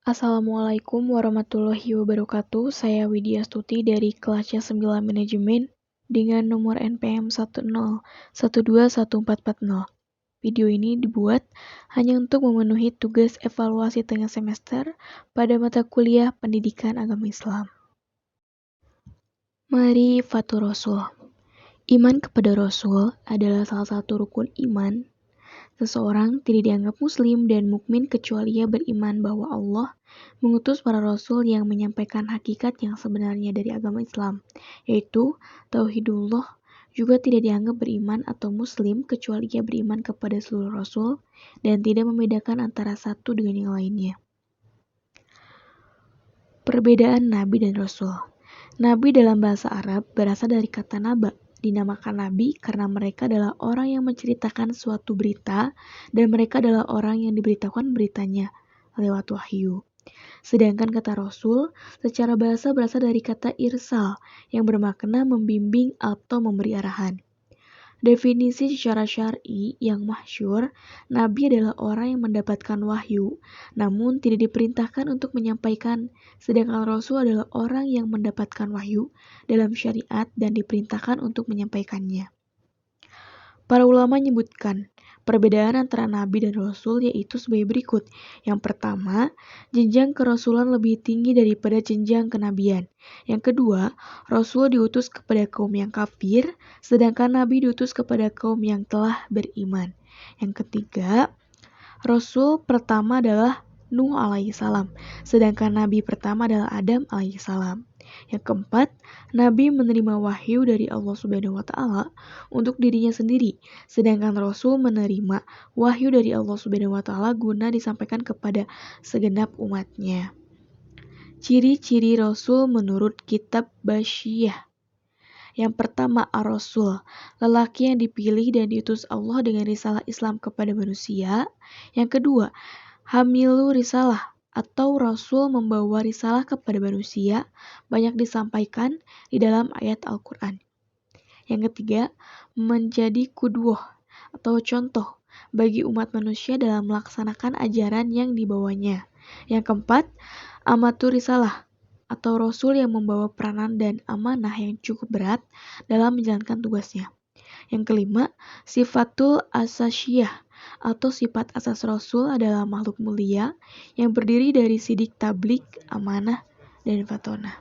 Assalamualaikum warahmatullahi wabarakatuh. Saya Widya Stuti dari kelasnya 9 Manajemen dengan nomor NPM 101214440. Video ini dibuat hanya untuk memenuhi tugas evaluasi tengah semester pada mata kuliah Pendidikan Agama Islam. Mari Fatur Rasul. Iman kepada Rasul adalah salah satu rukun iman. Seseorang tidak dianggap muslim dan mukmin kecuali ia beriman bahwa Allah mengutus para rasul yang menyampaikan hakikat yang sebenarnya dari agama Islam, yaitu Tauhidullah. Juga tidak dianggap beriman atau muslim kecuali ia beriman kepada seluruh rasul dan tidak membedakan antara satu dengan yang lainnya. Perbedaan Nabi dan Rasul. Nabi dalam bahasa Arab berasal dari kata naba. Dinamakan nabi karena mereka adalah orang yang menceritakan suatu berita dan mereka adalah orang yang diberitakan beritanya lewat wahyu. Sedangkan kata Rasul secara bahasa berasal dari kata irsal yang bermakna membimbing atau memberi arahan. Definisi secara syar'i yang masyhur, Nabi adalah orang yang mendapatkan wahyu, namun tidak diperintahkan untuk menyampaikan, sedangkan Rasul adalah orang yang mendapatkan wahyu dalam syariat dan diperintahkan untuk menyampaikannya. Para ulama menyebutkan perbedaan antara Nabi dan Rasul yaitu sebagai berikut. Yang pertama, jenjang kerasulan lebih tinggi daripada jenjang kenabian. Yang kedua, Rasul diutus kepada kaum yang kafir, sedangkan Nabi diutus kepada kaum yang telah beriman. Yang ketiga, Rasul pertama adalah Nuh alaihissalam, sedangkan Nabi pertama adalah Adam alaihissalam. Yang keempat, Nabi menerima wahyu dari Allah Subhanahu wa Ta'ala untuk dirinya sendiri, sedangkan Rasul menerima wahyu dari Allah Subhanahu wa Ta'ala guna disampaikan kepada segenap umatnya. Ciri-ciri Rasul menurut kitab Basyiyah. Yang pertama, Ar-Rasul, lelaki yang dipilih dan diutus Allah dengan risalah Islam kepada manusia. Yang kedua, Hamilu Risalah, atau Rasul membawa risalah kepada manusia, banyak disampaikan di dalam ayat Al-Quran. Yang ketiga, menjadi kudwah atau contoh bagi umat manusia dalam melaksanakan ajaran yang dibawanya. Yang keempat, amatu risalah atau Rasul yang membawa peranan dan amanah yang cukup berat dalam menjalankan tugasnya. Yang kelima, sifatul asasyiyah atau sifat asas Rasul adalah makhluk mulia yang berdiri dari sidik tablik, amanah, dan fatonah.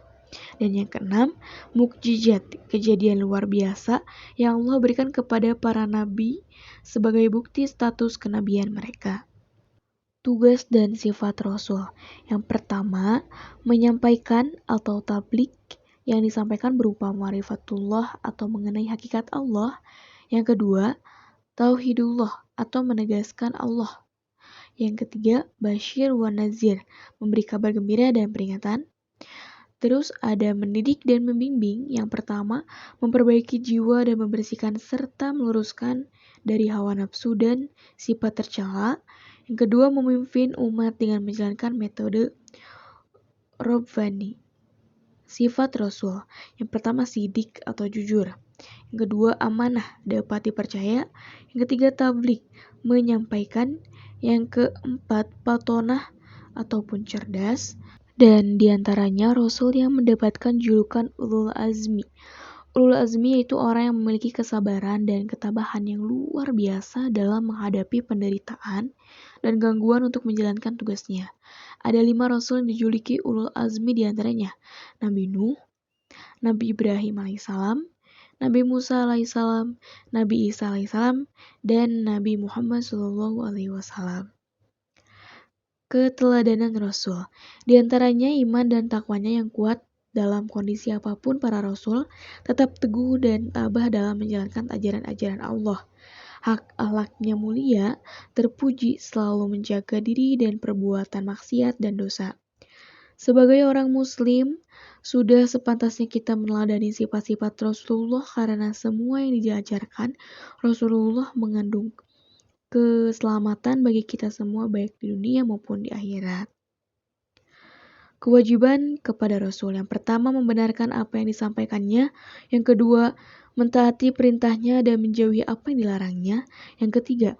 Dan yang keenam, mukjizat, kejadian luar biasa yang Allah berikan kepada para nabi sebagai bukti status kenabian mereka. Tugas dan sifat Rasul. Yang pertama, menyampaikan atau tablik yang disampaikan berupa ma'rifatullah atau mengenai hakikat Allah. Yang kedua, Tauhidullah atau menegaskan Allah. Yang ketiga, Basyir wa Nazir, memberi kabar gembira dan peringatan. Terus ada mendidik dan membimbing. Yang pertama, memperbaiki jiwa dan membersihkan serta meluruskan dari hawa nafsu dan sifat tercela. Yang kedua, memimpin umat dengan menjalankan metode Rabbani. Sifat Rasul. Yang pertama, sidik atau jujur. Yang kedua, amanah, dapat dipercaya. Yang ketiga, tablik, menyampaikan. Yang keempat, patonah ataupun cerdas. Dan diantaranya Rasul yang mendapatkan julukan Ulul Azmi. Ulul Azmi yaitu orang yang memiliki kesabaran dan ketabahan yang luar biasa dalam menghadapi penderitaan dan gangguan untuk menjalankan tugasnya. Ada 5 Rasul yang dijuluki Ulul Azmi diantaranya Nabi Nuh, Nabi Ibrahim alaihissalam, Nabi Musa alaihissalam, Nabi Isa alaihissalam, dan Nabi Muhammad SAW. Keteladanan Rasul. Di antaranya iman dan takwanya yang kuat dalam kondisi apapun para Rasul tetap teguh dan tabah dalam menjalankan ajaran-ajaran Allah. Hak akhlaknya mulia, terpuji, selalu menjaga diri dan perbuatan maksiat dan dosa. Sebagai orang muslim, sudah sepantasnya kita meneladani sifat-sifat Rasulullah karena semua yang diajarkan Rasulullah mengandung keselamatan bagi kita semua baik di dunia maupun di akhirat. Kewajiban kepada Rasul. Yang pertama, membenarkan apa yang disampaikannya. Yang kedua, mentaati perintahnya dan menjauhi apa yang dilarangnya. Yang ketiga,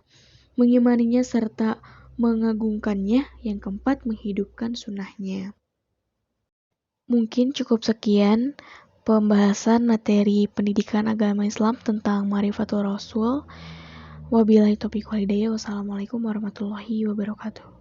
mengimaninya serta mengagungkannya, yang keempat menghidupkan sunnahnya. Mungkin cukup sekian pembahasan materi pendidikan agama Islam tentang Ma'rifatul Rasul. Wabillahi taufiq wal hidayah. Wassalamualaikum warahmatullahi wabarakatuh.